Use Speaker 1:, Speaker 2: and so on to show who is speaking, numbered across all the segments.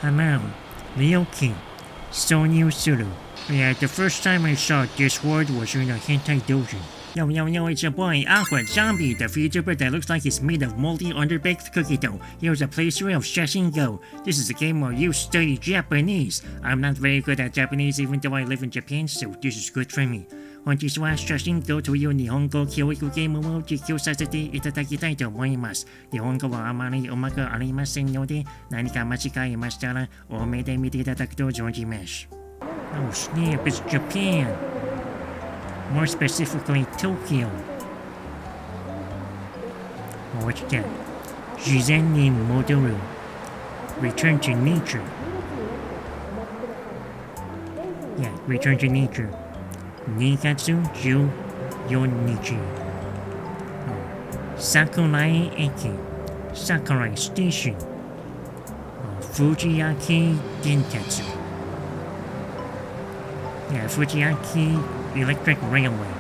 Speaker 1: Hello, Ryoki, Sonyu Suru. Yeah, the first time I saw this word was in a hentai dojo. Yo, it's your boy, Aqua Zombie, the VTuber that looks like it's made of moldy underbaked cookie dough. Here's a playthrough of Shashingo. This is a game where you study Japanese. I'm not very good at Japanese even though I live in Japan, so this is good for me. 本日は写真とという日本語教育ゲームを実況させていただきたいと思います。日本語はあまりうまくありませんので、何か間違えましたら多めで見ていただくと存じます。Oh snap, it's Japan! More specifically, Tokyo. What's that? Jizen ni Modoru. Return to nature. Yeah, return to nature. Nigatsu Ju Yonichi. Sakurai Eki. Sakurai Station. Fujiaki Dentetsu. Yeah, Fujiaki Electric Railway.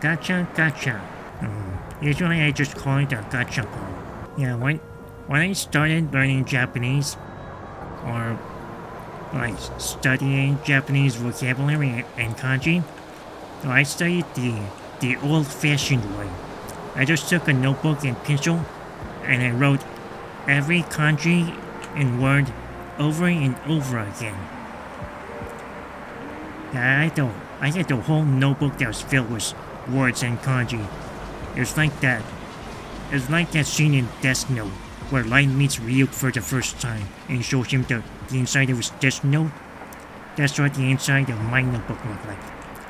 Speaker 1: Gotcha. Usually I just call it a gotcha call. Yeah, when I started learning Japanese, or like studying Japanese vocabulary and kanji, so I studied the old-fashioned way. I just took a notebook and pencil, and I wrote every kanji and word over and over again. I had the whole notebook that was filled with words and kanji. It was like that scene in Death Note, where Light meets Ryuk for the first time and shows him the inside of his Death Note. That's what the inside of my notebook looked like,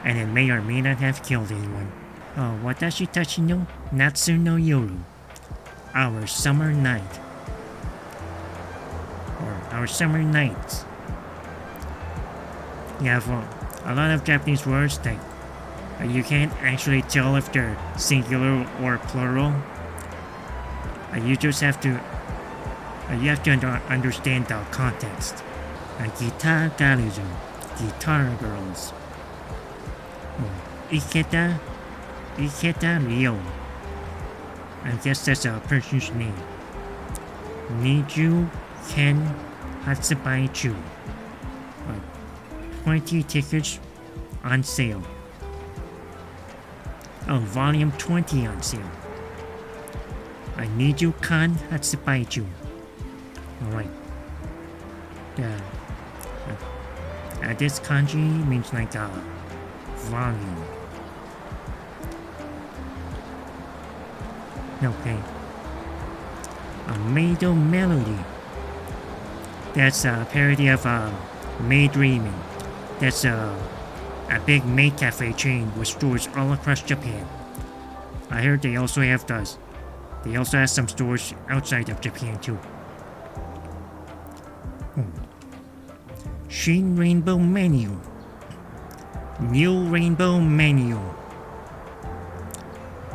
Speaker 1: and it may or may not have killed anyone. Oh, watashi tachi no natsu no yoru. Our summer night. Or our summer nights. Yeah, for a lot of Japanese words that you can't actually tell if they're singular or plural. You just have to understand the context. Guitar garuzu, guitar girls. Iketa Ryo. I guess that's a person's name. Niju Ken Hatsubai Chu. 20 tickets on sale. Oh, volume 20 on sale. Niju Kan Hatsubaiju. Alright. This kanji means like volume. Okay. A Maido Melody. That's a parody of Maid Dreaming. That's a big maid cafe chain with stores all across Japan. I heard they also have some stores outside of Japan too. Shin Rainbow Menu. New Rainbow Menu.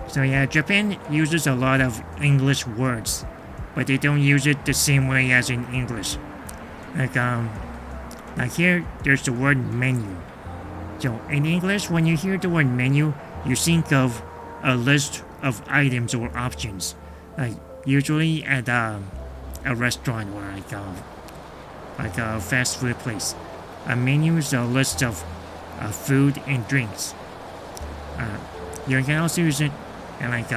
Speaker 1: So yeah, Japan uses a lot of English words, but they don't use it the same way as in English. Like here, there's the word menu. So in English, when you hear the word menu, you think of a list of items or options. Like usually at a restaurant or like a fast food place. A menu is a list of food and drinks. You can also use it in like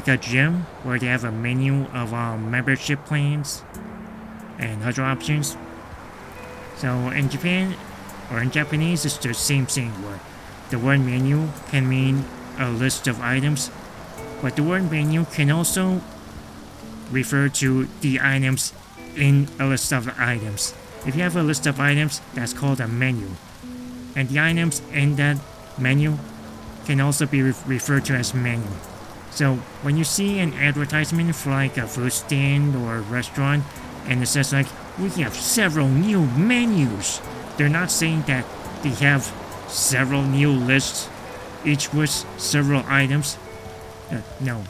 Speaker 1: a gym where they have a menu of membership plans and other options. So in Japan, or in Japanese, it's the same thing where the word menu can mean a list of items, but the word menu can also refer to the items in a list of items. If you have a list of items, that's called a menu. And the items in that menu can also be referred to as menu. So when you see an advertisement for like a food stand or a restaurant, and it says like, we have several new menus, they're not saying that they have several new lists, each with several items. No.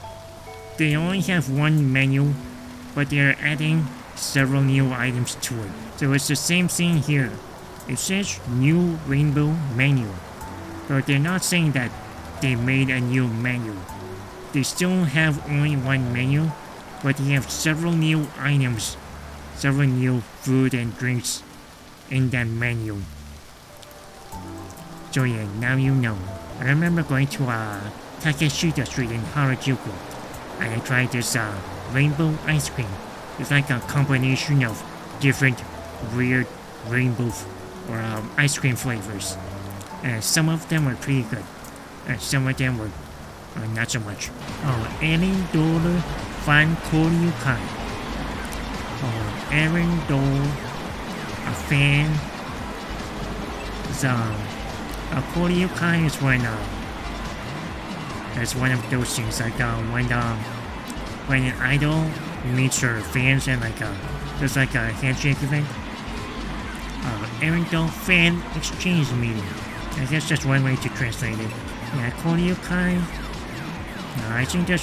Speaker 1: They only have one menu, but they're adding several new items to it. So it's the same thing here. It says new rainbow menu, but they're not saying that they made a new menu. They still have only one menu, but they have several new items several new food and drinks in that menu. So yeah, now you know. I remember going to Takeshita Street in Harajuku, and I tried this rainbow ice cream. It's like a combination of different weird rainbow or ice cream flavors. And some of them were pretty good, and some of them were not so much. Oh, $80 fan Koryukai. Oh, $80 a fan. So, a Koryukai is when it's one of those things like when an idol meets her fans and there's like a handshake event. $80 fan exchange meeting. I guess that's one way to translate it. Yeah, Koryukai. I think that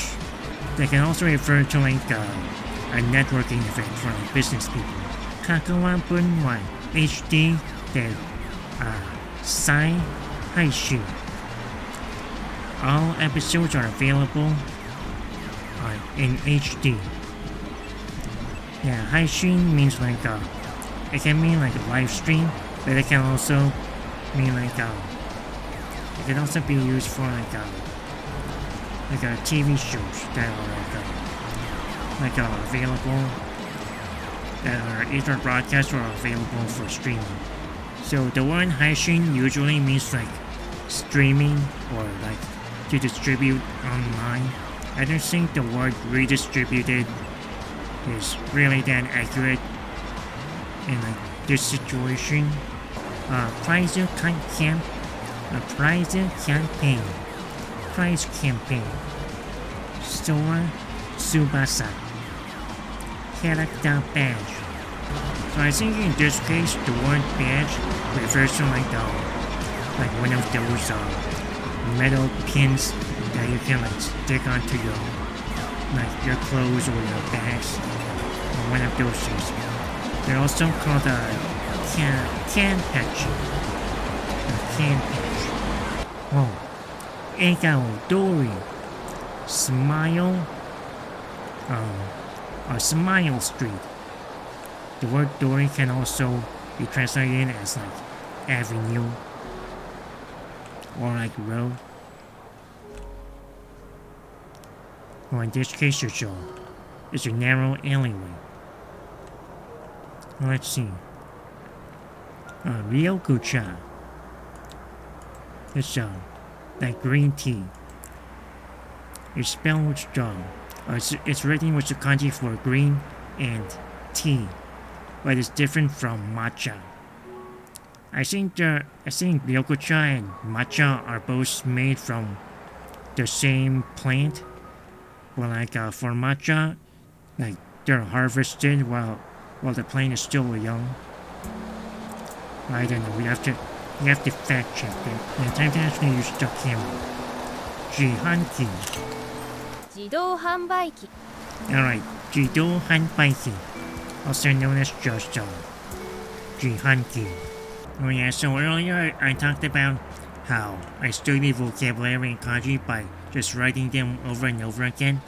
Speaker 1: can also refer to like a networking event for like business people. Kakawa Bunwan HD the Sai Haishu. All episodes are available in HD. Yeah, Haishin means like it can mean like a live stream, but it can also mean like it can also be used for like TV shows that are available, that are either broadcast or available for streaming. So the word Haishin usually means like streaming or like to distribute online. I don't think the word redistributed is really that accurate in like this situation. Prize campaign. Sora Tsubasa. Character badge. So I think in this case the word badge refers to like one of those metal pins that you can like stick onto your clothes or your bags, or one of those things. They're also called can patch. Can patch. Oh, Egaodori. Smile. Smile Street. The word Dori can also be translated as like avenue or like road. Or in this case, it's a narrow alleyway. Let's see. Ryokucha. It's like green tea. It's spelled with strong. It's written with the kanji for green and tea, but it's different from matcha. I think ryokucha and matcha are both made from the same plant. But like for matcha, like they're harvested while the plant is still young. I don't know. We have to fact check it. And time to actually use the camera. Jihanki. Alright, Jido Hanbaiki, also known as just Jihanki. Oh yeah, so earlier I talked about how I studied vocabulary and kanji by just writing them over and over again.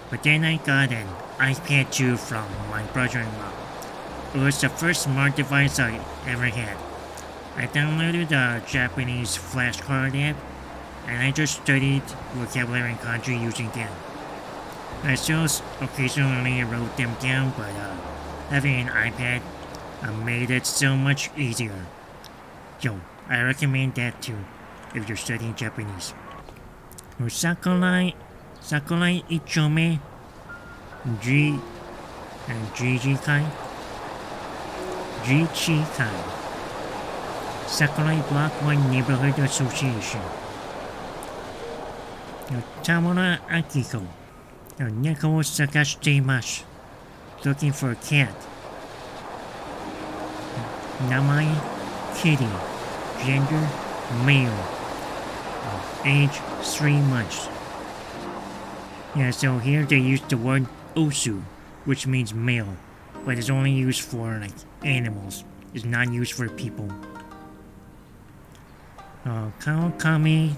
Speaker 1: But then I got an iPad 2 from my brother-in-law. It was the first smart device I ever had. I downloaded a Japanese flashcard app, and I just studied vocabulary and kanji using them. I still occasionally wrote them down, but having an iPad made it so much easier. Yo, I recommend that too, if you're studying Japanese. Sakurai Ichome Jichikai Sakurai Block 1 Neighborhood Association. Tamura Akiko. Neko Sakashitemasu. Looking for a cat. Namae Kitty. Gender male. Age 3 months. Yeah, so here they use the word osu, which means male, but it's only used for like animals. It's not used for people. Kawakami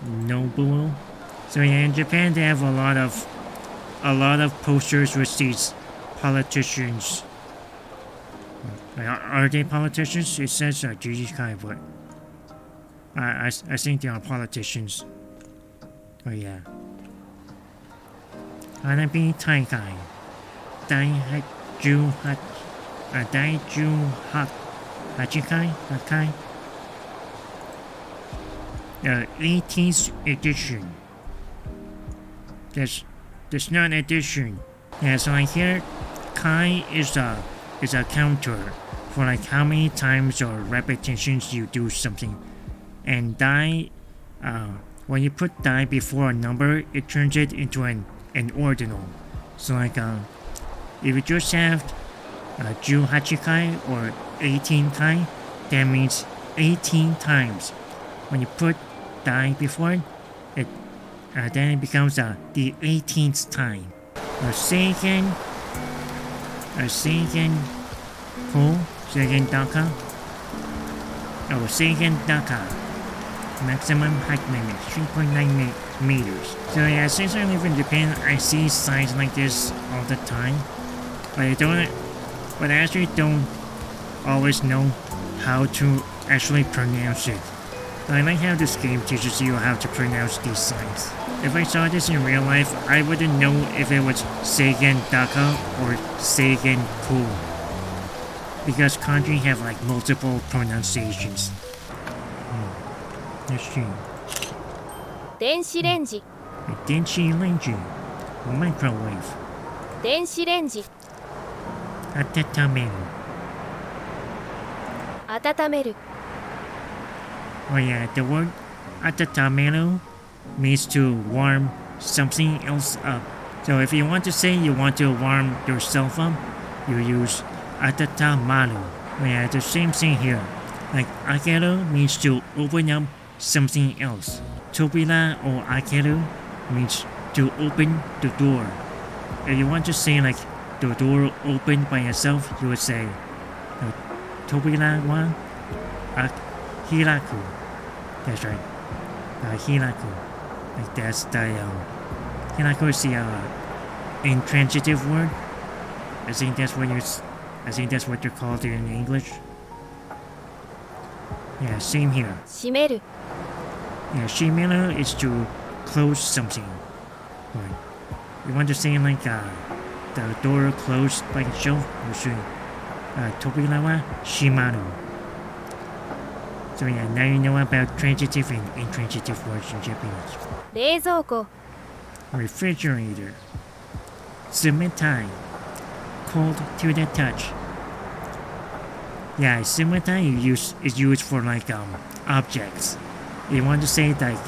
Speaker 1: Nobuo. So yeah, in Japan they have a lot of posters with these politicians Are they politicians? It says Gigi Kai, but I think they are politicians. Oh yeah. Hanabi Taikai. Dai Ju Hat. Dai Ju Hat. Hachikai? Hakai? 18th edition. There's not an edition. Yeah, so like here, Kai is a counter for like how many times or repetitions you do something. And Dai, when you put Dai before a number, it turns it into an ordinal. So like if you just have Ju Hachikai or 18 Kai, that means 18 times. When you put Dai before it, then it becomes the 18th time. Seigen Ko, Seigen Daka. Oh, Seigen Daka. Maximum height limit 3.9 meters. So yeah, since I live in Japan, I see signs like this all the time. But I actually don't always know how to actually pronounce it. I like how this game teaches you how to pronounce these signs. If I saw this in real life, I wouldn't know if it was Seigen Daka or Seigen Ku. Because kanji have like multiple pronunciations. Let's see.
Speaker 2: Denshi renji.
Speaker 1: Denshi renji. Microwave.
Speaker 2: Denshi renji.
Speaker 1: Atatameru.
Speaker 2: Atatameru.
Speaker 1: Oh yeah, the word atatameru means to warm something else up. So if you want to say you want to warm yourself up, you use atatamaru. Oh yeah, the same thing here. Like akeru means to open up something else. Tobira or akeru means to open the door. If you want to say like the door opened by itself, you would say Tobira wa hiraku. That's right. Hiraku. Like that's the hiraku is the intransitive word. I think that's what you're called in English. Yeah, same here.
Speaker 2: Shimeru.
Speaker 1: Yeah, shimeru is to close something. Right. You want to say like the door closed by itself? You should Tobira wa shimaru. So yeah, now you know about transitive and intransitive words in Japanese.
Speaker 2: 冷蔵庫
Speaker 1: Refrigerator. Sumitai. Cold to the touch. Yeah, sumitai is used for like objects. If you want to say like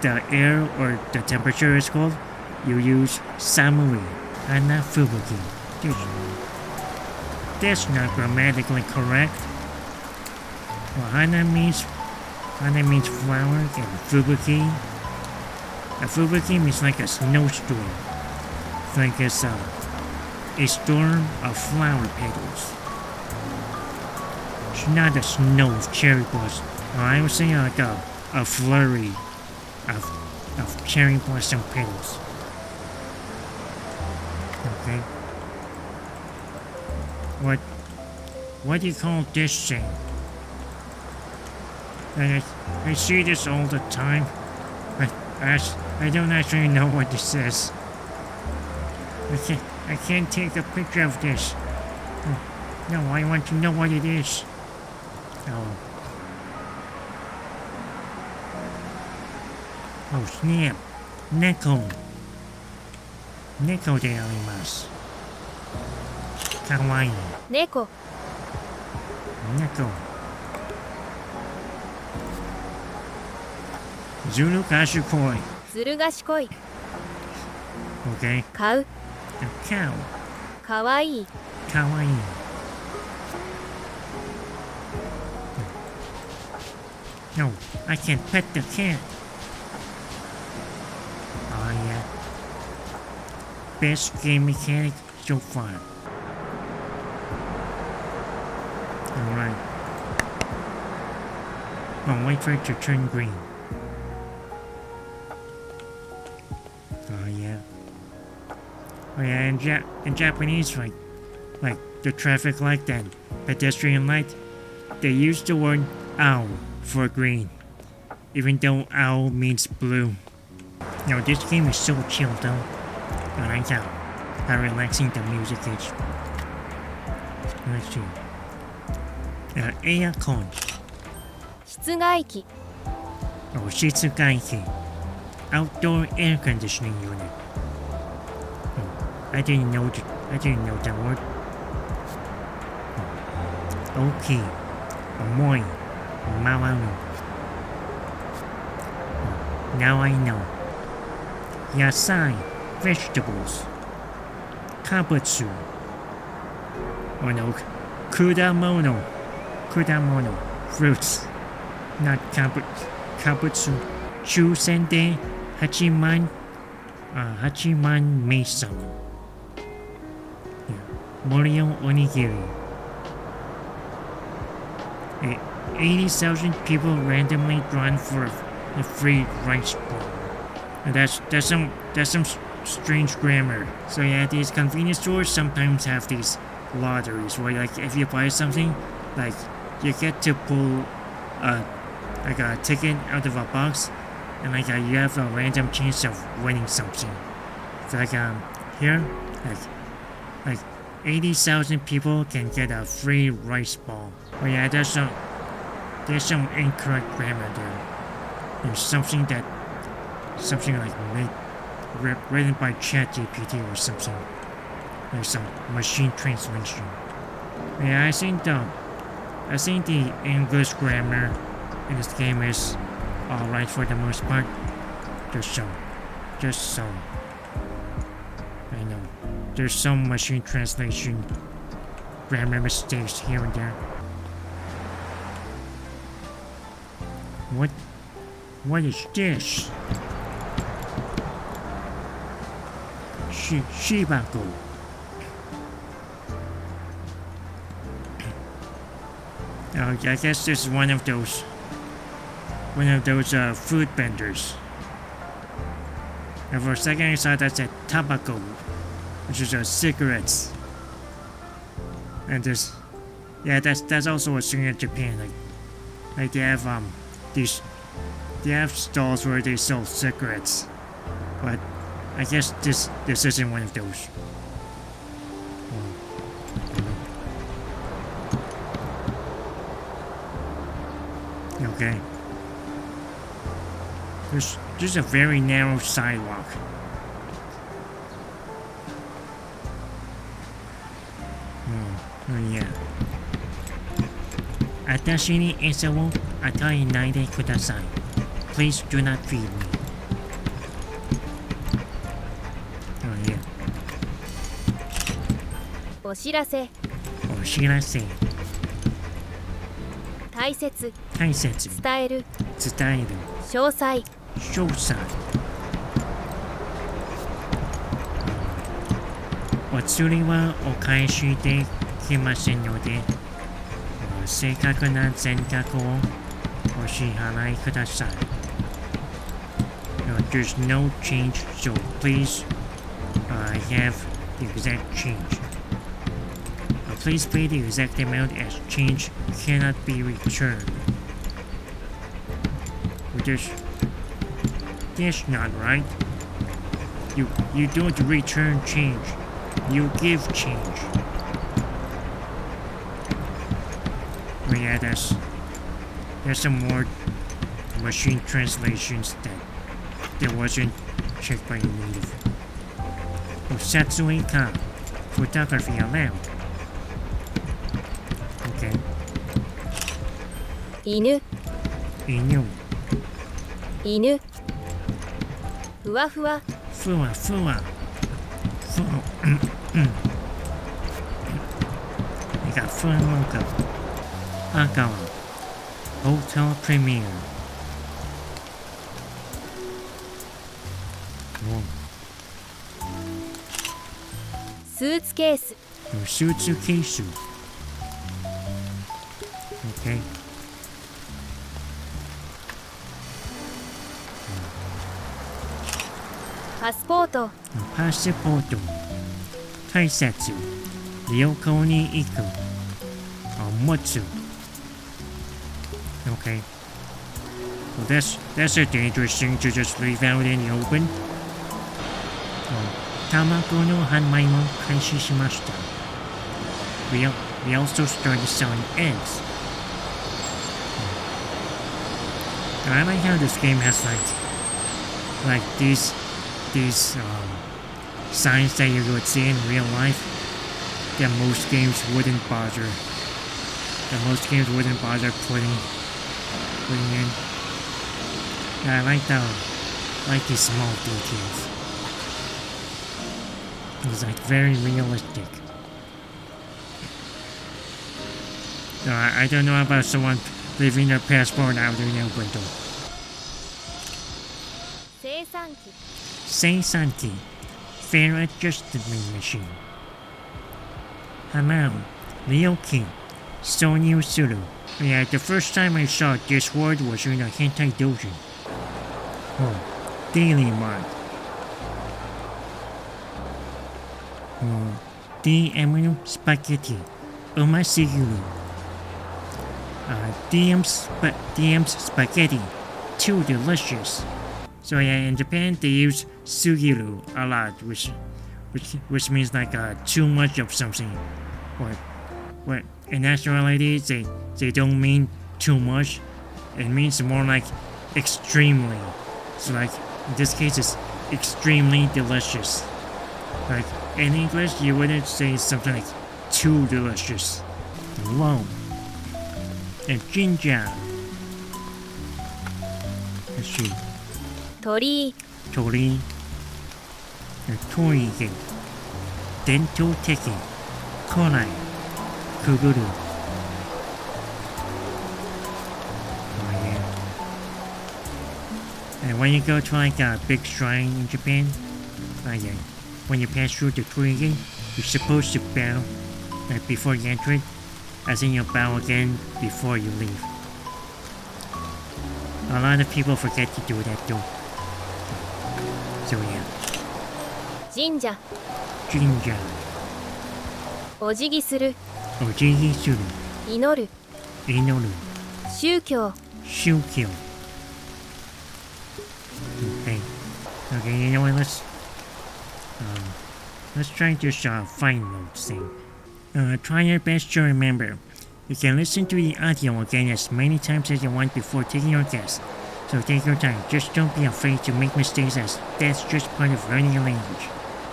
Speaker 1: the air or the temperature is cold, you use samui, hana fubuki. That's not grammatically correct. Well, hana means flower, and fubuki. A fubuki means like a snowstorm. It's like a storm of flower petals. It's not a snow of cherry blossom. I would say like a flurry of cherry blossom petals. Okay. What do you call this thing? I see this all the time. I don't actually know what this is. I can't take a picture of this. No, I want to know what it is. Oh snap. Neko. Neko de arimasu. Kawaii.
Speaker 2: 猫
Speaker 1: Neko. Zulu kashukoi.
Speaker 2: ずる賢い
Speaker 1: Okay.
Speaker 2: 買う
Speaker 1: A cow.
Speaker 2: かわいい
Speaker 1: Kawaii. No, I can't pet the cat. Oh yeah. Best game mechanic so far. Alright. I'll wait for it to turn green. Oh yeah. Oh yeah, in Japanese, like, like the traffic light and pedestrian light, they use the word owl for green, even though owl means blue. This game is so chill though. I like how relaxing the music is. Let's see. Aircon.
Speaker 2: 室外機
Speaker 1: Or 室外機. Outdoor air conditioning unit. I didn't know that word. Okay. Amoy. Mawaru. Now I know. Yasai. Vegetables. Kabutsu. Oh no. Kudamono. Fruits. Not kabutsu. Chusende. Hachiman Mesa. Morio Onigiri. 80,000 people randomly drawn for a free rice bowl. And that's some strange grammar. So yeah, these convenience stores sometimes have these lotteries where like if you buy something, like you get to pull like a ticket out of a box, and like you have a random chance of winning something. So like here, like 80,000 people can get a free rice ball. Oh yeah, there's some incorrect grammar there. There's something like made written by ChatGPT or something. There's some machine translation. Yeah, I think the English grammar in this game is alright for the most part. Just some. I know. There's some machine translation grammar mistakes here and there. What is this? Shibago. I guess this is one of those food vendors. And for a second I thought that said tobacco, which is cigarettes. And that's also a thing in Japan. Like they have they have stalls where they sell cigarettes, but I guess this isn't one of those. Okay. There's just a very narrow sidewalk. Oh yeah. 私に餌を与えないでください. Please do not feed me. Oh yeah.
Speaker 2: お知らせ
Speaker 1: お知らせ
Speaker 2: 大切
Speaker 1: 大切
Speaker 2: 伝える
Speaker 1: 伝える
Speaker 2: 詳細
Speaker 1: 詳細お釣りはお返しできませんので正確な全額をお支払いください。There's no change, so please have the exact change. Please pay the exact amount as change cannot be returned. That's not right. You don't return change. You give change. Oh yeah, there's some more machine translations that wasn't checked by the native. Satsui ka. Photography allowed. Okay.
Speaker 2: 犬
Speaker 1: 犬
Speaker 2: 犬ふわふわ
Speaker 1: ふわふわふわ你看ふわの赤は Hotel Premier
Speaker 2: スーツケース
Speaker 1: スーツケース OK
Speaker 2: パスポート
Speaker 1: パスポート大切 Ryoko ni iku. Motsu. Okay. Well, that's a dangerous thing to just leave out in the open. Tamako no hanmai mo kaishi shimashita. We also started selling eggs. And I like how this game has like these signs that you would see in real life that most games wouldn't bother. Putting in. Yeah, I like these small details. It's like very realistic. So I don't know about someone leaving their passport out in the open door.
Speaker 2: 生産機
Speaker 1: Seisanki, fair adjustment machine. Hamau, Ryoki, Sonyu Suru. Yeah, the first time I saw this word was in a hentai doujin. Daily Mart. DM Spaghetti, Omasiguru. DM's Spaghetti, too delicious. So yeah, in Japan they use sugiru a lot, which means like too much of something. What in actuality they don't mean too much. It means more like extremely. So like in this case it's extremely delicious. Like in English you wouldn't say something like too delicious. Wow. And ginger. Let's see.
Speaker 2: 鳥居
Speaker 1: Tori. Toige. Dento teki. Konai. Kuguru. Oh yeah. And when you go to like a big shrine in Japan, when you pass through the Toige, you're supposed to bow before you enter it, as in you bow again before you leave. A lot of people forget to do that though. So yeah.
Speaker 2: 神社
Speaker 1: Jinja.
Speaker 2: お辞儀する
Speaker 1: Ojigi suru.
Speaker 2: 祈る
Speaker 1: Inoru.
Speaker 2: 宗教
Speaker 1: Shukyo. Okay, you know what, let's try this fine mode thing. Try your best to remember. You can listen to the audio again as many times as you want before taking your guess. So take your time, just don't be afraid to make mistakes as that's just part of learning a language.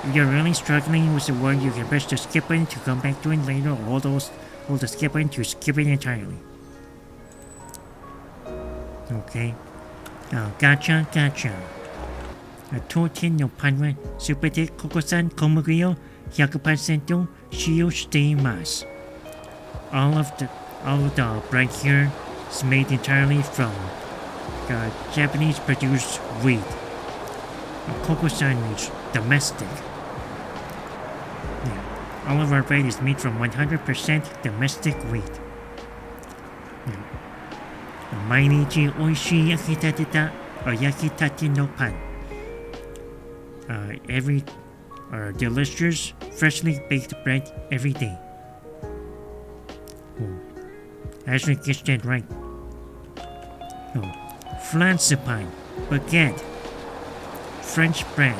Speaker 1: If you're really struggling with a word, you can press the skip button to come back to it later, or hold the skip button to skip it entirely. Okay. Gacha. 当店のパンはすべて国産小麦を 100% 使用しています。All of the bread here is made entirely from Japanese produced wheat. Kokusan means domestic. Yeah. All of our bread is made from 100% domestic wheat. Yeah. 毎日おいしい焼きたてのパン。Every delicious, freshly baked bread every day. I actually guessed that right. Flansipine, baguette, French bread.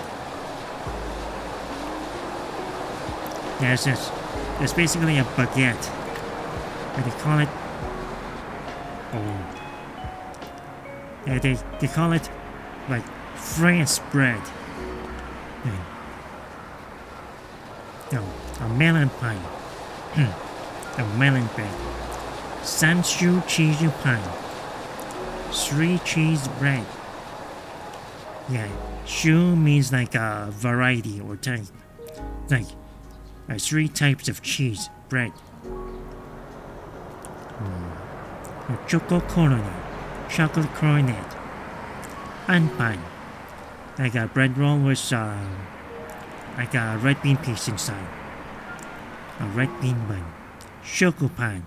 Speaker 1: Yes, it's basically a baguette. But they call it. They call it like France bread. A melon pie. A melon bread. Sanshu cheese pie. 3 cheese bread. Yeah, shu means like a variety or type. Like 3 types of cheese bread. Choco coronet. Chocolate coronet. Anpan. Like a bread roll with like a red bean piece inside. A red bean bun. Shokupan.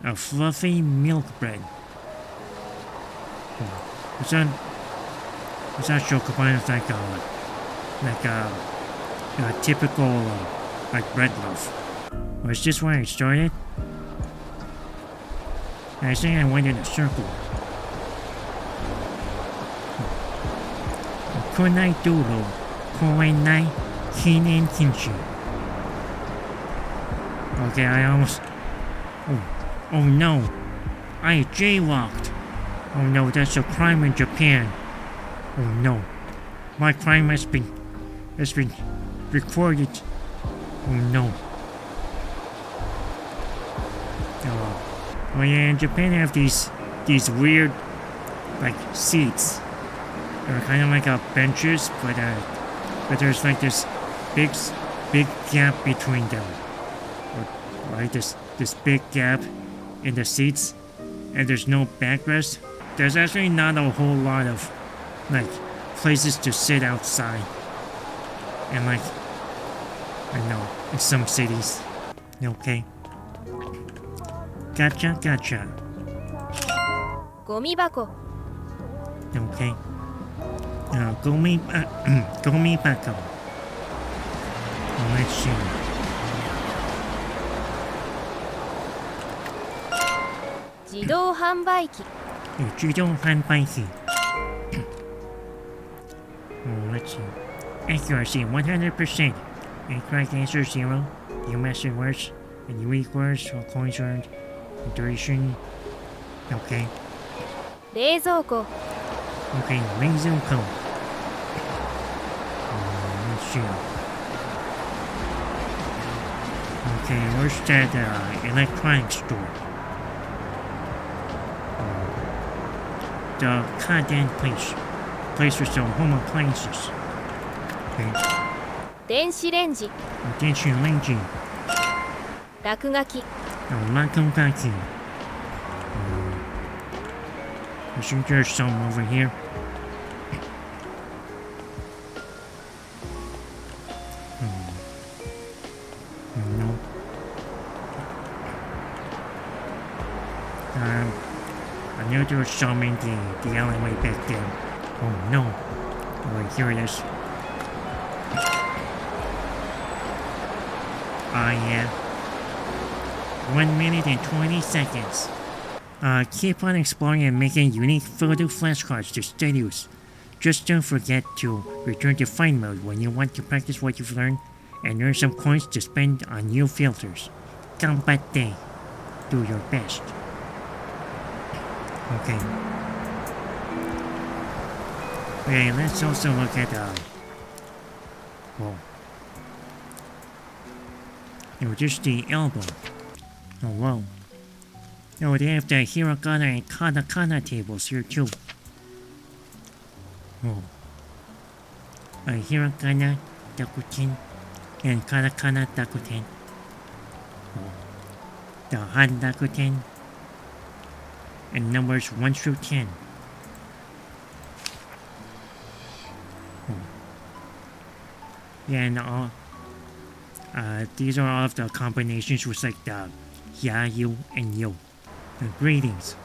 Speaker 1: A fluffy milk bread. It's not shokupan. It's like a typical like bread loaf. Was this where I started? I think I went in a circle. Kunai Duro, Koenai, Kinen Kinshi. Okay, I almost. Oh no. I jaywalked. Oh no, that's a crime in Japan. Oh no. My crime has been recorded. Oh no. Oh yeah, in Japan they have these weird like seats. They're kind of like benches, but there's like this big gap between them. Right, this big gap in the seats, and there's no backrest. There's actually not a whole lot of like places to sit outside, and like I know in some cities. Okay. Gotcha.
Speaker 2: ゴミ箱
Speaker 1: Okay. Gomi bako. Let's see.
Speaker 2: 自動販売機
Speaker 1: Judo Hanbaiki. Let's see. Accuracy 100%. Incorrect answer 0. You master words and unique words or coins earned. Duration. Okay.
Speaker 2: 冷蔵庫
Speaker 1: Okay, Ringzuko. Let's see. Okay, where's that electronics store? The content place for some home appliances. Okay.
Speaker 2: 電子レンジ
Speaker 1: Attention, Linji.
Speaker 2: 落書き
Speaker 1: Lakungaki. I think there's some over here. No. I knew there was some in the alleyway back there. Oh no. Wait, here it is. Yeah. 1 minute and 20 seconds. Keep on exploring and making unique photo flashcards to studios. Just don't forget to return to find mode when you want to practice what you've learned and earn some coins to spend on new filters. Ganbatte. Do your best. Okay. Okay, let's also look at whoa. Oh, just the elbow. Oh, whoa. Oh, they have the hiragana and katakana tables here too. Oh. Hiragana, dakuten, and katakana dakuten. Oh. The han dakuten. And numbers 1 through 10. Oh. Yeah, and all. These are all of the combinations with like the ya, you, and yo. Greetings.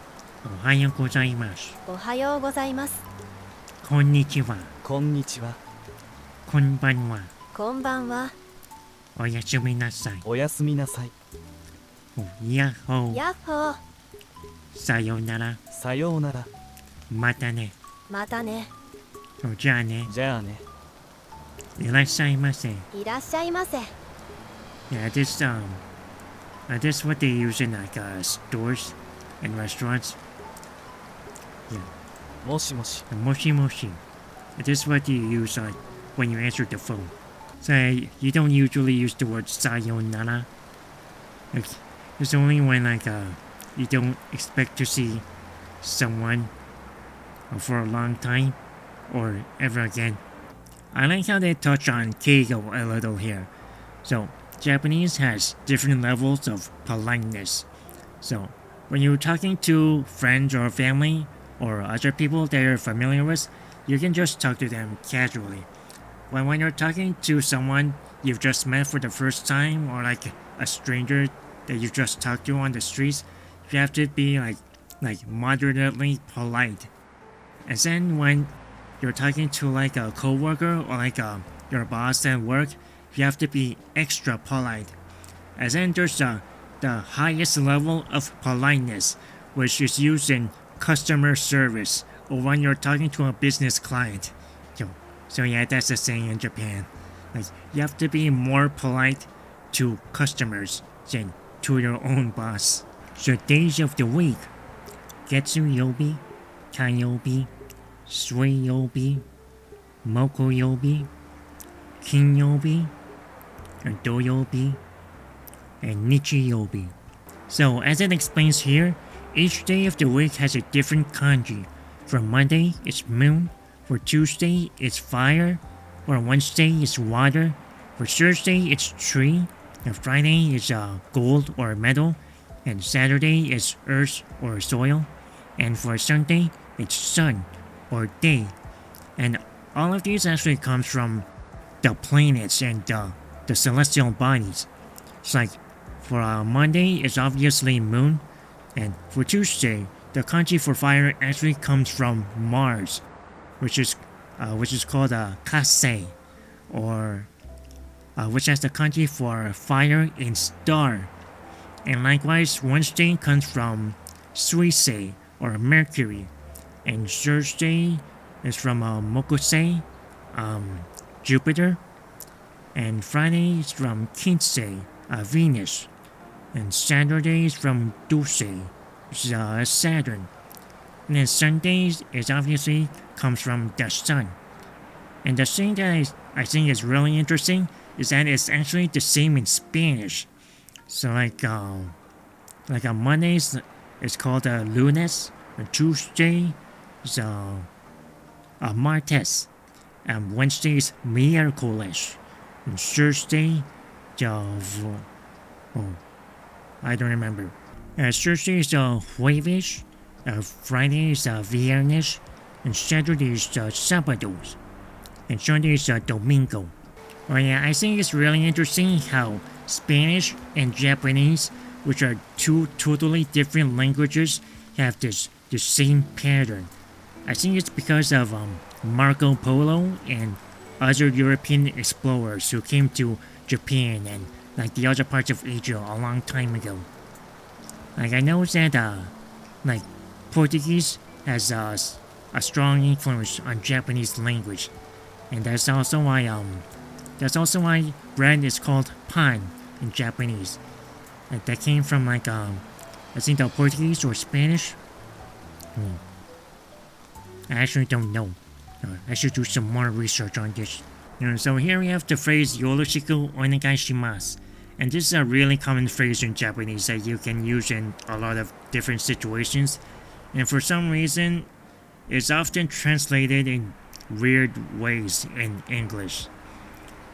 Speaker 1: Ohayo gozaimasu.
Speaker 2: おはようございます
Speaker 1: Konnichiwa.
Speaker 3: こんにちは。
Speaker 1: Konbanwa.
Speaker 2: こんばんは
Speaker 1: Oyasumi nasai.
Speaker 3: おやすみなさい。
Speaker 1: Yahoo.
Speaker 2: ヤッホー
Speaker 1: Sayonara.
Speaker 3: さようなら。
Speaker 1: Mata ne.
Speaker 2: またね
Speaker 1: じゃあね。
Speaker 3: じゃあね。
Speaker 1: いらっしゃいませ。
Speaker 2: いらっしゃいませ
Speaker 1: Yeah, this what they use in like stores and restaurants. Yeah.
Speaker 3: もしもし。
Speaker 1: Moshi moshi. This is what you use when you answer the phone. So you don't usually use the word sayonara. Like, it's only when like you don't expect to see someone for a long time or ever again. I like how they touch on keigo a little here. So Japanese has different levels of politeness. So when you're talking to friends or family or other people that you're familiar with, you can just talk to them casually. But when you're talking to someone you've just met for the first time or like a stranger that you just talked to on the streets, you have to be like moderately polite. And then when you're talking to like a coworker or like your boss at work, you have to be extra polite. As in there's the highest level of politeness, which is used in customer service or when you're talking to a business client. So yeah, that's the saying in Japan. Like, you have to be more polite to customers than to your own boss. So days of the week: Getsuyobi, Kaiyobi, Suiyobi, Mokoyobi, Kinyobi, and Doyobi, and Nichiyobi. So as it explains here, each day of the week has a different kanji. For Monday, it's moon. For Tuesday, it's fire. For Wednesday, it's water. For Thursday, it's tree. And Friday is gold or metal. And Saturday is earth or soil. And for Sunday, it's sun or day. And all of these actually comes from the planets and the celestial bodies. It's like for Monday, it's obviously moon. And for Tuesday, the kanji for fire actually comes from Mars, which is called Kasei, or which has the kanji for fire in star. And likewise, Wednesday comes from Suisei, or Mercury, and Thursday is from Mokusei, Jupiter, and Friday is from Kinsei, Venus, and Saturday is from Dusei, which is Saturn. And then Sundays is obviously comes from the sun. And the thing that I think is really interesting is that it's actually the same in Spanish. So like on Mondays it's called lunes, and Tuesday is martes, and Wednesday is miércoles, and Thursday I don't remember. Thursday is jueves, Friday is viernes, and Saturday is sábados, and Sunday is domingo. Oh yeah, I think it's really interesting how Spanish and Japanese, which are two totally different languages, have the same pattern. I think it's because of Marco Polo and other European explorers who came to Japan and like the other parts of Asia a long time ago. Like I know that like Portuguese has a strong influence on Japanese language, and that's also why bread is called pan in Japanese. Like that came from I think the Portuguese or Spanish. I actually don't know. I should do some more research on this. So here we have the phrase yoroshiku onegai shimasu. And this is a really common phrase in Japanese that you can use in a lot of different situations. And for some reason, it's often translated in weird ways in English.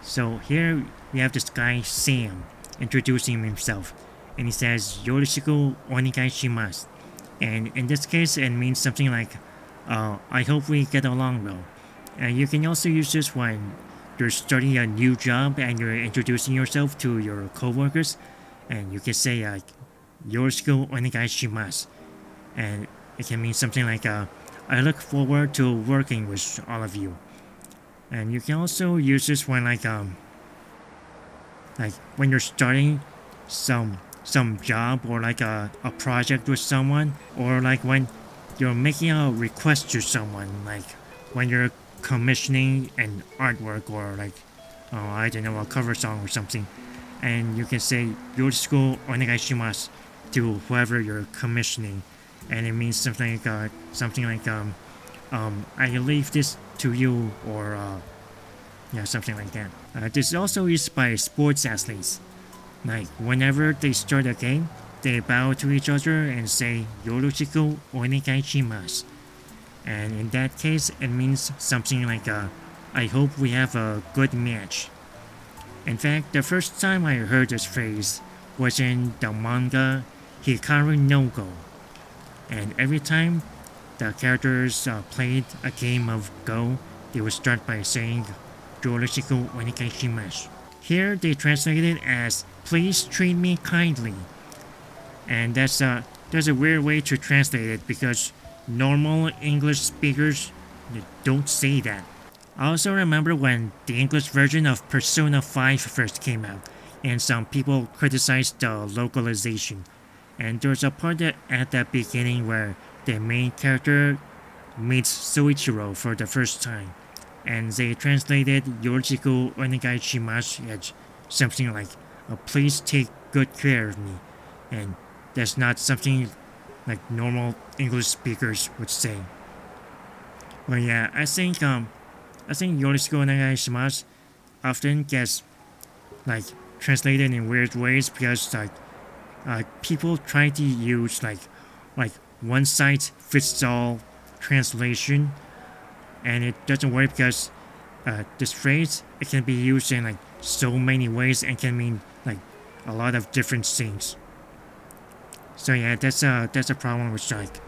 Speaker 1: So here we have this guy Sam introducing himself. And he says, Yoroshiku onegai shimasu. And in this case, it means something like, I hope we get along well. And you can also use this when you're starting a new job and you're introducing yourself to your coworkers. And you can say, Yoroshiku onegai shimasu. And it can mean something like, I look forward to working with all of you. And you can also use this when like when you're starting some job or like a project with someone, or like when you're making a request to someone, like when you're commissioning an artwork or like I don't know, a cover song or something, and you can say Yoroshiku onegai shimasu to whoever you're commissioning, and it means something like I leave this to you, or something like that. This is also used by sports athletes. Like whenever they start a game, they bow to each other and say Yoroshiku onegai shimasu. And in that case, it means something like I hope we have a good match. In fact, the first time I heard this phrase was in the manga Hikaru no Go. And every time the characters played a game of Go, they would start by saying Yoroshiku onegai shimasu. Here they translate it as please treat me kindly. And that's a weird way to translate it because normal English speakers don't say that. I also remember when the English version of Persona 5 first came out, and some people criticized the localization. And there's a part at the beginning where the main character meets Soichiro for the first time, and they translated Yoroshiku onegai shimasu as something like, please take good care of me, and that's not something like normal English speakers would say. But yeah, I think Yoroshiku onegai shimasu often gets like translated in weird ways because people try to use like one size fits all translation, and it doesn't work because this phrase, it can be used in like so many ways and can mean like a lot of different things. So yeah, that's a problem with like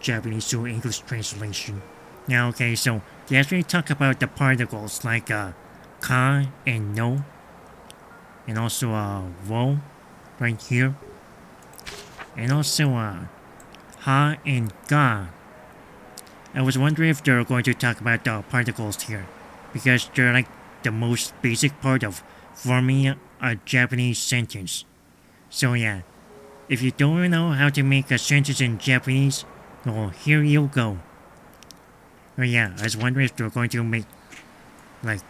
Speaker 1: Japanese to English translation. Now okay, so they actually talk about the particles like ka and no, and also wo right here, and also ha and ga. I was wondering if they're going to talk about the particles here, because they're like the most basic part of forming a Japanese sentence. So yeah, if you don't know how to make a sentence in Japanese, well, here you go. But yeah, I was wondering if they're going to make like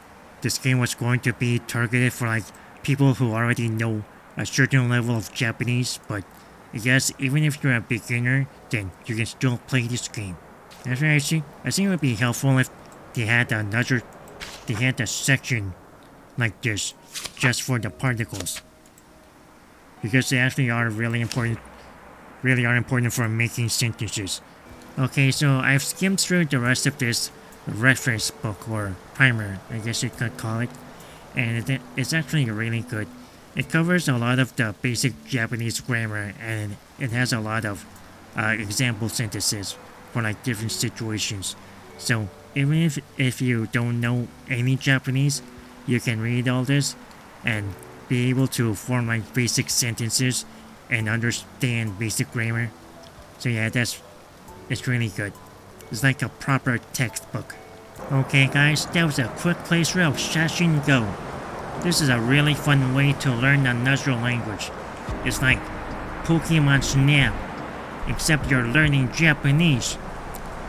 Speaker 1: this game was going to be targeted for like people who already know a certain level of Japanese, but I guess even if you're a beginner, then you can still play this game. That's right, I think it would be helpful if they had a section like this just for the particles, because they actually are really important for making sentences. Okay, so I've skimmed through the rest of this reference book, or primer, I guess you could call it, and it's actually really good. It covers a lot of the basic Japanese grammar, and it has a lot of example sentences for like different situations. So even if you don't know any Japanese, you can read all this and be able to form like basic sentences and understand basic grammar. So yeah, it's really good. It's like a proper textbook. Okay guys, that was a quick playthrough of Shashingo. This is a really fun way to learn another language. It's like Pokemon Snap, except you're learning Japanese.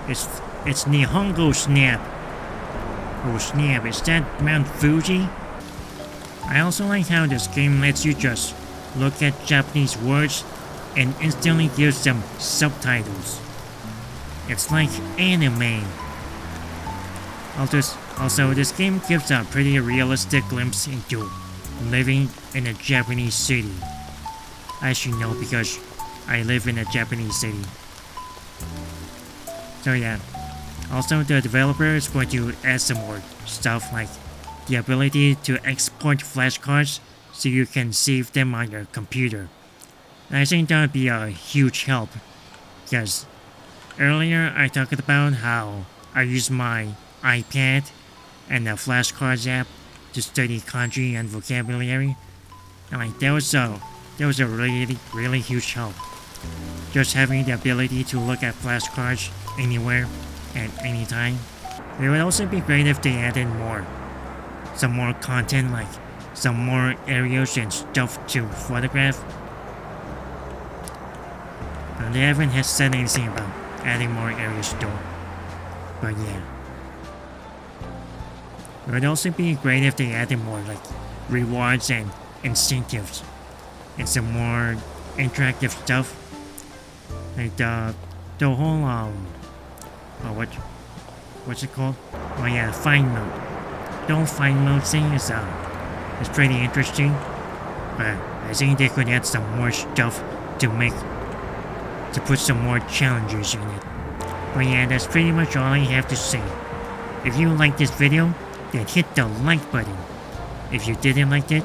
Speaker 1: It's Nihongo Snap. Oh snap, is that Mount Fuji? I also like how this game lets you just look at Japanese words and instantly gives them subtitles. It's like anime. Also, this game gives a pretty realistic glimpse into living in a Japanese city. I should know because I live in a Japanese city. So yeah. Also, the developer is going to add some more stuff like the ability to export flashcards so you can save them on your computer. And I think that would be a huge help, because earlier I talked about how I use my iPad and the flashcards app to study kanji and vocabulary, and like that was a really huge help. Just having the ability to look at flashcards anywhere at any time. It would also be great if they added some more content, like some more areas and stuff to photograph. They haven't said anything about adding more areas though. But yeah. It would also be great if they added more like rewards and incentives and some more interactive stuff. Like the whole what's it called? Oh yeah, find mode. The whole find mode thing is pretty interesting. But I think they could add some more stuff to put some more challenges in it. But yeah, that's pretty much all I have to say. If you liked this video, then hit the like button. If you didn't like it,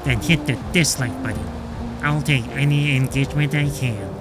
Speaker 1: then hit the dislike button. I'll take any engagement I can.